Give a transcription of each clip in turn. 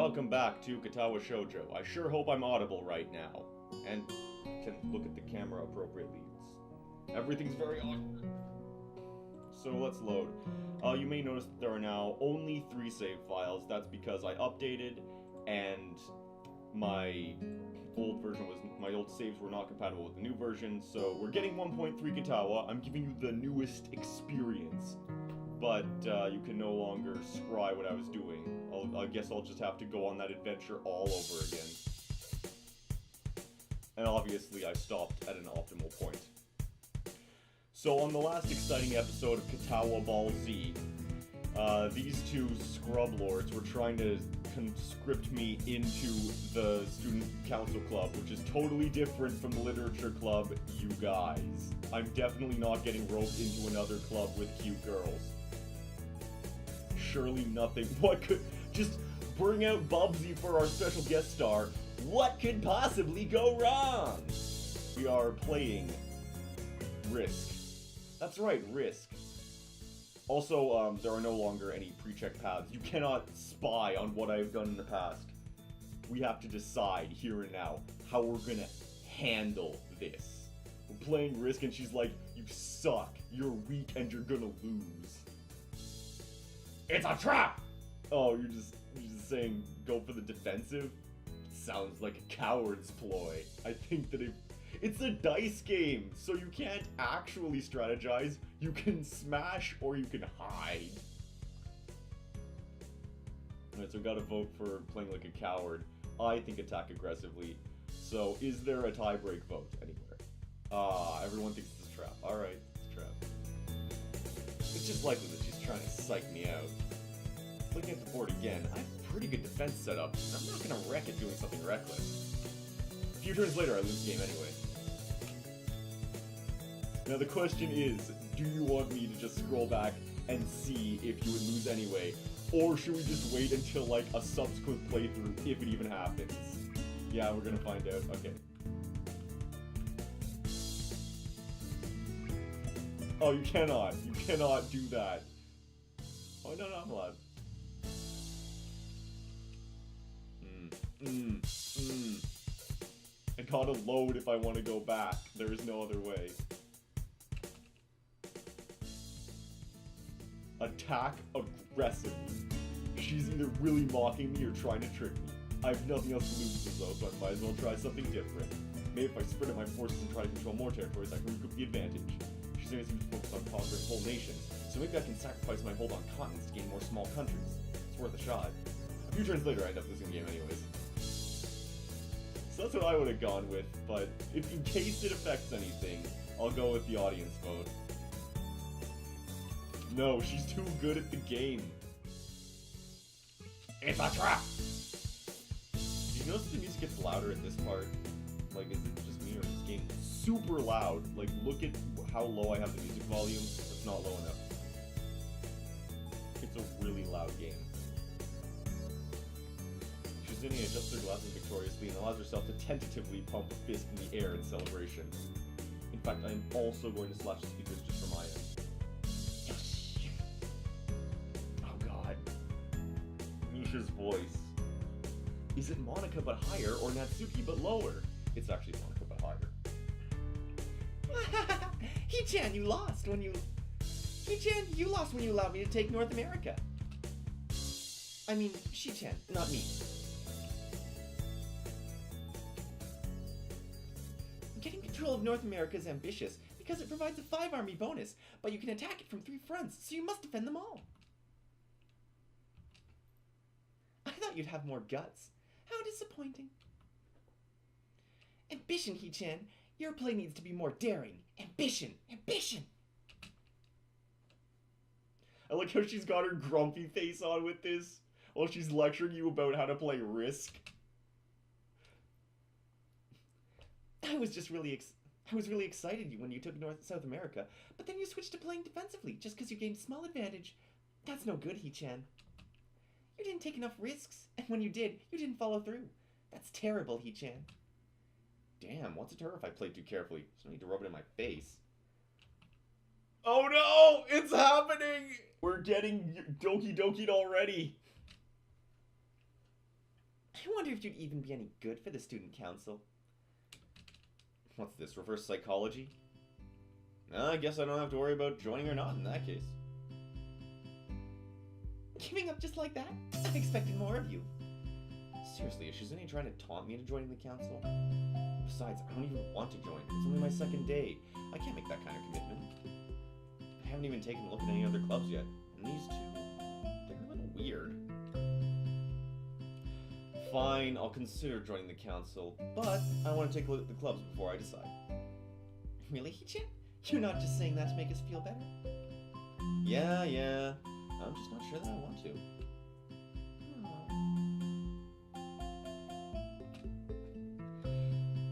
welcome back to Katawa Shoujo. I sure hope I'm audible right now. And can look at the camera appropriately. Everything's very awkward. So let's load. You may notice that there are now only 3 save files. That's because I updated and my old saves were not compatible with the new version, so we're getting 1.3 Katawa. I'm giving you the newest experience. But you can no longer scry what I was doing. I guess I'll just have to go on that adventure all over again. And obviously I stopped at an optimal point. So on the last exciting episode of Katawa Ball Z, these two scrub lords were trying to conscript me into the student council club, which is totally different from the literature club, you guys. I'm definitely not getting roped into another club with cute girls. Surely nothing. What could... Just bring out Bubsy for our special guest star. What could possibly go wrong? We are playing Risk. That's right, Risk. Also, there are no longer any pre-check paths. You cannot spy on what I've done in the past. We have to decide here and now how we're gonna handle this. We're playing Risk and she's like, you suck, you're weak, and you're gonna lose. It's a trap! Oh, you're just saying go for the defensive? Sounds like a coward's ploy. I think that it's a dice game, so you can't actually strategize. You can smash or you can hide. Alright, so I gotta vote for playing like a coward. I think attack aggressively. So, is there a tie-break vote anywhere? Everyone thinks it's a trap. Alright, it's a trap. It's just likely that she's trying to psych me out. Looking at the board again, I have a pretty good defense set up, and I'm not gonna wreck it doing something reckless. A few turns later, I lose the game anyway. Now the question is, do you want me to just scroll back and see if you would lose anyway, or should we just wait until like a subsequent playthrough, if it even happens? Yeah, we're gonna find out. Okay. Oh, you cannot do that. Oh, no, I'm allowed. I gotta load if I want to go back. There is no other way. Attack aggressively. She's either really mocking me or trying to trick me. I have nothing else to lose though, so I might as well try something different. Maybe if I spread out my forces and try to control more territories, I can recoup the advantage. She's going to seem to focus on conquering whole nations, so maybe I can sacrifice my hold on continents to gain more small countries. It's worth a shot. A few turns later, I end up losing the game anyways. So that's what I would have gone with, but if in case it affects anything, I'll go with the audience vote. No, she's too good at the game. It's a trap! Do you notice that the music gets louder at this part? Like, is it just me or is this game super loud? Like, look at how low I have the music volume. It's not low enough. It's a really loud game. Shizune adjusts her glasses victoriously and allows herself to tentatively pump a fist in the air in celebration. In fact, I am also going to slash the speakers just for my end. Yes! Oh god. Misha's voice. Is it Monica but higher or Natsuki but lower? It's actually Monica but higher. Hee-chan, you lost when you allowed me to take North America. I mean, Shi-chan, not me. Getting control of North America is ambitious because it provides a 5-army bonus, but you can attack it from 3 fronts, so you must defend them all. I thought you'd have more guts. How disappointing. Ambition, Hee-chan. Your play needs to be more daring. Ambition! Ambition! I like how she's got her grumpy face on with this, while she's lecturing you about how to play Risk. I was really excited when you took South America, but then you switched to playing defensively just because you gained small advantage. That's no good, Hee-chan. You didn't take enough risks, and when you did, you didn't follow through. That's terrible, Hee-chan. Damn, what's a terror if I played too carefully? Just don't need to rub it in my face. Oh no! It's happening! We're getting Doki Doki'd already. I wonder if you'd even be any good for the student council. What's this, reverse psychology? I guess I don't have to worry about joining or not in that case. Giving up just like that? I expected more of you. Seriously, is Shizune trying to taunt me into joining the council? Besides, I don't even want to join. It's only my second day. I can't make that kind of commitment. I haven't even taken a look at any other clubs yet. And these two, they're a little weird. Fine, I'll consider joining the council, but I want to take a look at the clubs before I decide. Really, Hichan? You're not just saying that to make us feel better? Yeah. I'm just not sure that I want to.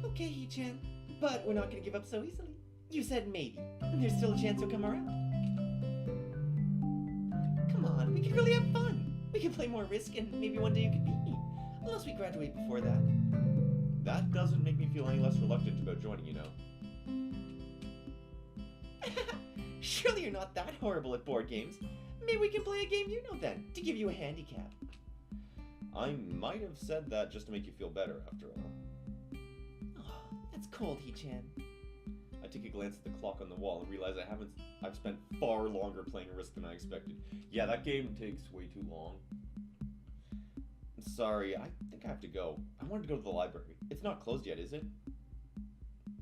Okay, Hichan, but we're not gonna give up so easily. You said maybe. There's still a chance you'll come around. Come on, we could really have fun. We could play more Risk and maybe one day you could beat me. Unless we graduate before that. That doesn't make me feel any less reluctant about joining, you know. Surely you're not that horrible at board games. Maybe we can play a game you know then, to give you a handicap. I might have said that just to make you feel better, after all. Oh, that's cold, Hichan. I take a glance at the clock on the wall and realize I've spent far longer playing Risk than I expected. Yeah, that game takes way too long. Sorry, I think I have to go. I wanted to go to the library. It's not closed yet, is it?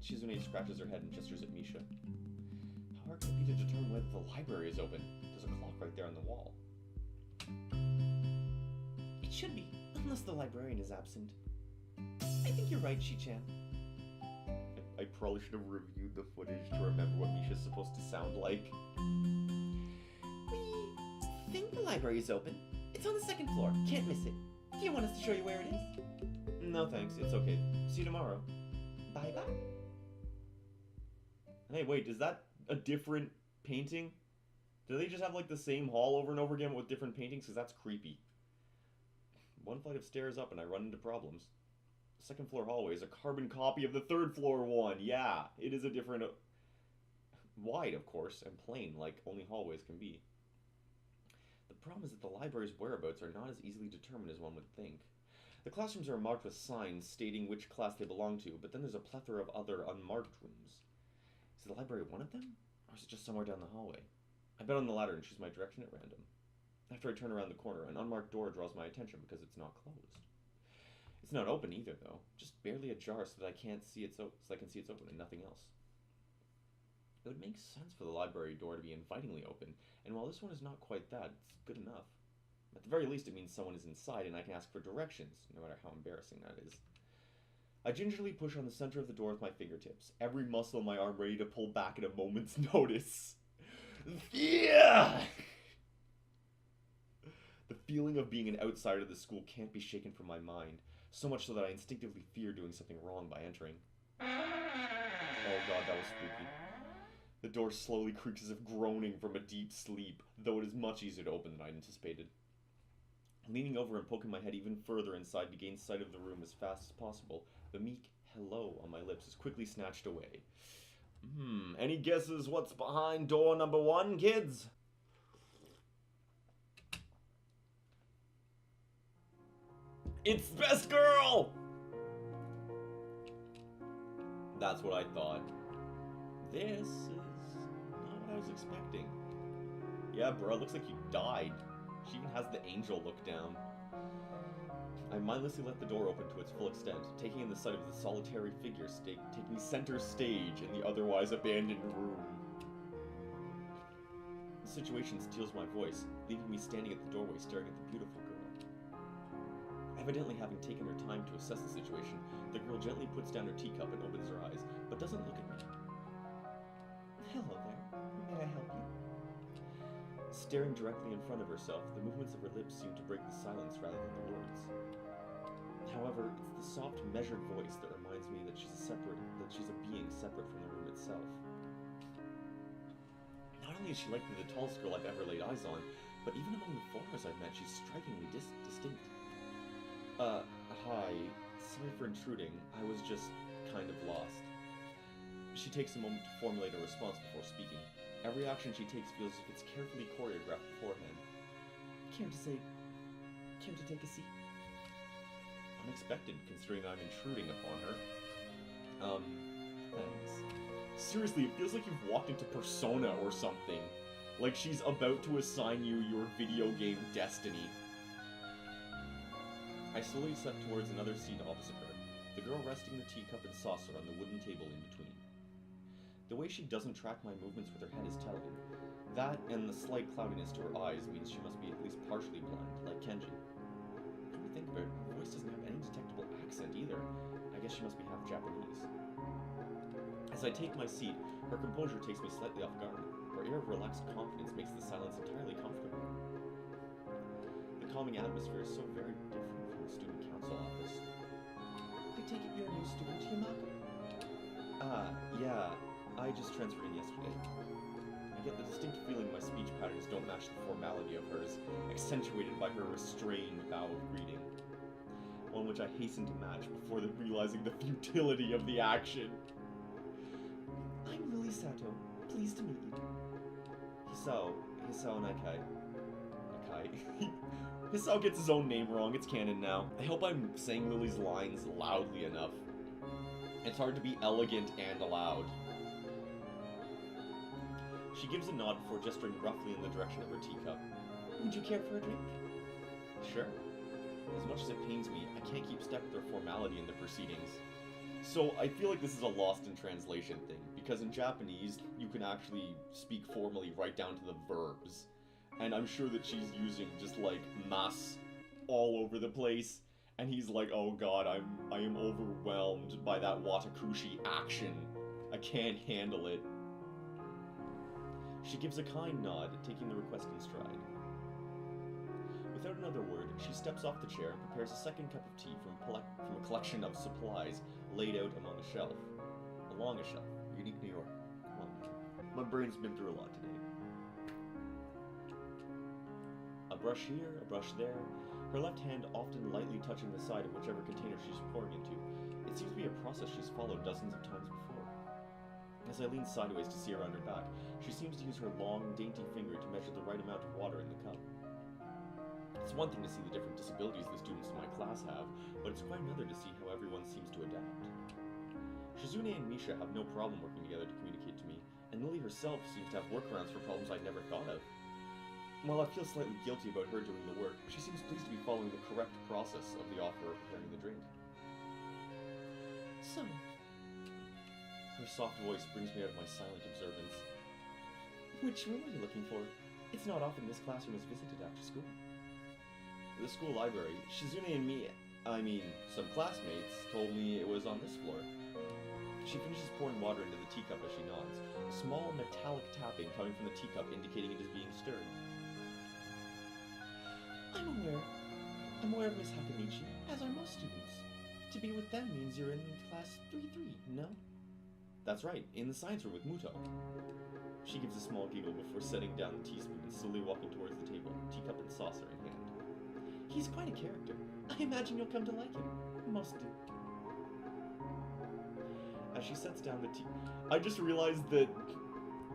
Shizune scratches her head and gestures at Misha. How hard can it be to determine whether the library is open? There's a clock right there on the wall. It should be, unless the librarian is absent. I think you're right, Hichan. I probably should have reviewed the footage to remember what Misha's supposed to sound like. We think the library is open. It's on the second floor. Can't miss it. Do you want us to show you where it is? No thanks, it's okay. See you tomorrow. Bye-bye. Hey, wait, is that a different painting? Do they just have like the same hall over and over again with different paintings? Because that's creepy. One flight of stairs up and I run into problems. The second floor hallway is a carbon copy of the third floor one. Yeah, it is a different... wide, of course, and plain, like only hallways can be. The problem is that the library's whereabouts are not as easily determined as one would think. The classrooms are marked with signs stating which class they belong to, but then there's a plethora of other unmarked rooms. Is the library one of them? Or is it just somewhere down the hallway? I bet on the ladder and choose my direction at random. After I turn around the corner, an unmarked door draws my attention because it's not closed. It's not open either, though. Just barely ajar so that I can see it's open and nothing else. It would make sense for the library door to be invitingly open, and while this one is not quite that, it's good enough. At the very least, it means someone is inside and I can ask for directions, no matter how embarrassing that is. I gingerly push on the center of the door with my fingertips, every muscle in my arm ready to pull back at a moment's notice. Yeah! The feeling of being an outsider to the school can't be shaken from my mind, so much so that I instinctively fear doing something wrong by entering. Oh god, that was spooky. The door slowly creaks as if groaning from a deep sleep, though it is much easier to open than I anticipated. Leaning over and poking my head even further inside to gain sight of the room as fast as possible, the meek hello on my lips is quickly snatched away. Any guesses what's behind door number 1, kids? It's Best Girl! That's what I thought. This is not what I was expecting. Yeah, bro, it looks like you died. She even has the angel look down. I mindlessly let the door open to its full extent, taking in the sight of the solitary figure taking center stage in the otherwise abandoned room. The situation steals my voice, leaving me standing at the doorway staring at the beautiful girl. Evidently having taken her time to assess the situation, the girl gently puts down her teacup and opens her eyes, but doesn't look at me. Hello there. May I help you? Staring directly in front of herself, the movements of her lips seem to break the silence rather than the words. However, it's the soft, measured voice that reminds me that she's a being separate from the room itself. Not only is she likely the tallest girl I've ever laid eyes on, but even among the foreigners I've met, she's strikingly distinct. Hi. Sorry for intruding. I was just kind of lost. She takes a moment to formulate a response before speaking. Every action she takes feels as if it's carefully choreographed beforehand. Care to take a seat? Unexpected, considering I'm intruding upon her. Thanks. Seriously, it feels like you've walked into Persona or something. Like she's about to assign you your video game destiny. I slowly step towards another seat opposite her, the girl resting the teacup and saucer on the wooden table in between. The way she doesn't track my movements with her head is telling. That and the slight cloudiness to her eyes means she must be at least partially blind, like Kenji. When you think about it, her voice doesn't have any detectable accent either. I guess she must be half Japanese. As I take my seat, her composure takes me slightly off guard. Her air of relaxed confidence makes the silence entirely comfortable. The calming atmosphere is so very different from the student council office. I take it you're a new student, Yamako? Yeah. I just transferred in yesterday. I get the distinct feeling my speech patterns don't match the formality of hers, accentuated by her restrained bow of greeting. One which I hasten to match before realizing the futility of the action. I'm Lily Sato. Pleased to meet you. Hisao Nakai. Hisao gets his own name wrong, it's canon now. I hope I'm saying Lily's lines loudly enough. It's hard to be elegant and loud. She gives a nod before gesturing roughly in the direction of her teacup. Would you care for a drink? Sure. As much as it pains me, I can't keep step with their formality in the proceedings. So I feel like this is a lost in translation thing, because in Japanese, you can actually speak formally right down to the verbs. And I'm sure that she's using just like mas all over the place, and he's like, oh god, I am overwhelmed by that watakushi action. I can't handle it. She gives a kind nod, taking the request in stride. Without another word, she steps off the chair and prepares a second cup of tea from a collection of supplies laid out along a shelf. Unique New York. Come on. My brain's been through a lot today. A brush here, a brush there, her left hand often lightly touching the side of whichever container she's pouring into. It seems to be a process she's followed dozens of times before. As I lean sideways to see around her back, she seems to use her long, dainty finger to measure the right amount of water in the cup. It's one thing to see the different disabilities the students in my class have, but it's quite another to see how everyone seems to adapt. Shizune and Misha have no problem working together to communicate to me, and Lily herself seems to have workarounds for problems I'd never thought of. While I feel slightly guilty about her doing the work, she seems pleased to be following the correct process of the offer of preparing the drink. So, her soft voice brings me out of my silent observance. which room are you looking for? It's not often this classroom is visited after school. The school library. Shizune and some classmates told me it was on this floor. She finishes pouring water into the teacup as she nods, a small metallic tapping coming from the teacup indicating it is being stirred. I'm aware of Miss Hakamichi, as are most students. To be with them means you're in class 3-3, no? That's right, in the science room with Muto. She gives a small giggle before setting down the teaspoon and slowly walking towards the table, teacup and saucer in hand. He's quite a character. I imagine you'll come to like him. Most do. As she sets down the tea, I just realized that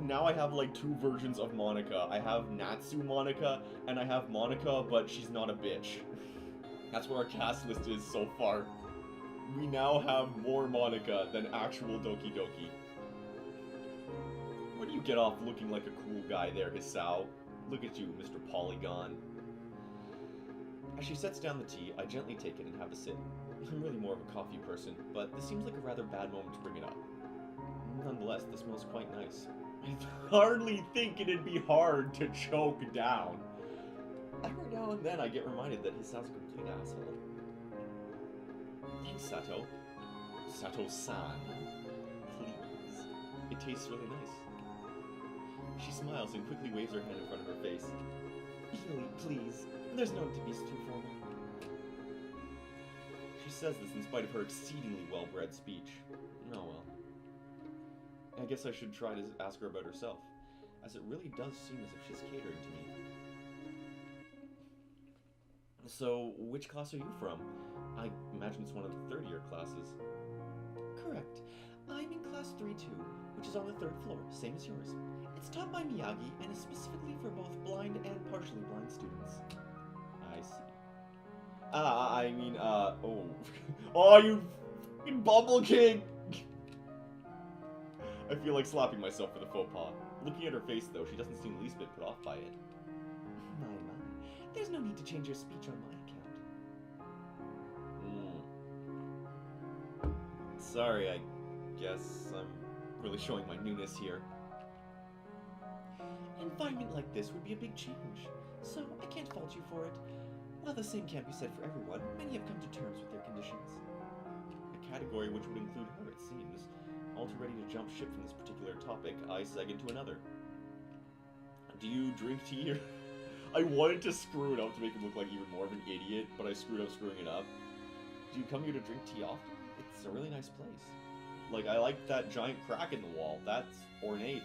now I have like two versions of Monica. I have Natsu Monica, and I have Monica, but she's not a bitch. That's what our cast list is so far. We now have more Monica than actual Doki Doki. Where do you get off looking like a cool guy there, Hisao? Look at you, Mr. Polygon. As she sets down the tea, I gently take it and have a sip. I'm really more of a coffee person, but this seems like a rather bad moment to bring it up. Nonetheless, this smells quite nice. I hardly think it'd be hard to choke down. Every now and then I get reminded that Hisao's a complete asshole. Thanks, Sato. Sato-san. Please. It tastes really nice. She smiles and quickly waves her hand in front of her face. Lily, please. There's no need to be too formal. She says this in spite of her exceedingly well-bred speech. Oh well. I guess I should try to ask her about herself, as it really does seem as if she's catering to me. So, which class are you from? I imagine it's one of the third-year classes. Correct. I'm in class 3-2, which is on the 3rd floor, same as yours. It's taught by Miyagi and is specifically for both blind and partially blind students. I see. I mean, oh. Oh, you fucking Bumble King! I feel like slapping myself for the faux pas. Looking at her face, though, she doesn't seem the least bit put off by it. My. There's no need to change your speech on my account. Sorry, I guess I'm really showing my newness here. An environment like this would be a big change, so I can't fault you for it. While the same can't be said for everyone, many have come to terms with their conditions. A category which would include her, it seems. All too ready to jump ship from this particular topic, I seg into another. Do you drink tea? I wanted to screw it up to make him look like even more of an idiot, but I screwed up screwing it up. Do you come here to drink tea often? It's a really nice place. Like, I like that giant crack in the wall. That's ornate.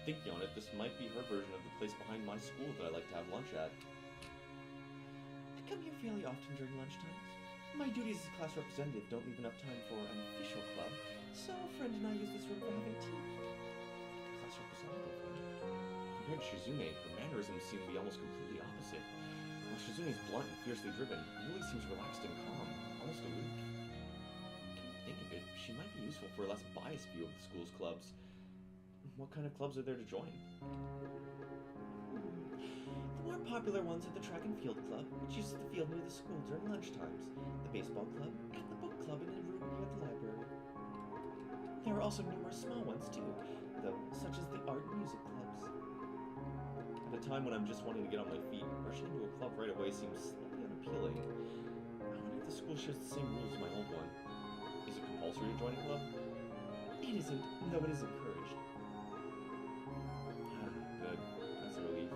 Thinking on it, this might be her version of the place behind my school that I like to have lunch at. I come here fairly often during lunchtimes. My duties as class representative don't leave enough time for an official club, so a friend and I use this room for having tea. Class representative, huh? Compared to Shizune, her mannerisms seem to be almost completely opposite. While Shizune's blunt and fiercely driven, really seems relaxed and calm, almost aloof. Come to think of it, she might be useful for a less biased view of the school's clubs. What kind of clubs are there to join? The more popular ones are the track and field club, which uses the field near the school during lunchtimes, the baseball club, and the book club in a room near the library. There are also numerous small ones too, though, such as the art and music clubs. At a time when I'm just wanting to get on my feet, rushing into a club right away seems slightly unappealing. I wonder if the school shares the same rules as my old one. Is it compulsory to join a club? It isn't, though it is encouraged. Good. That's a relief.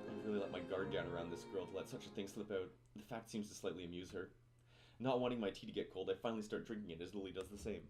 I've really let my guard down around this girl to let such a thing slip out. The fact seems to slightly amuse her. Not wanting my tea to get cold, I finally start drinking it as Lily does the same.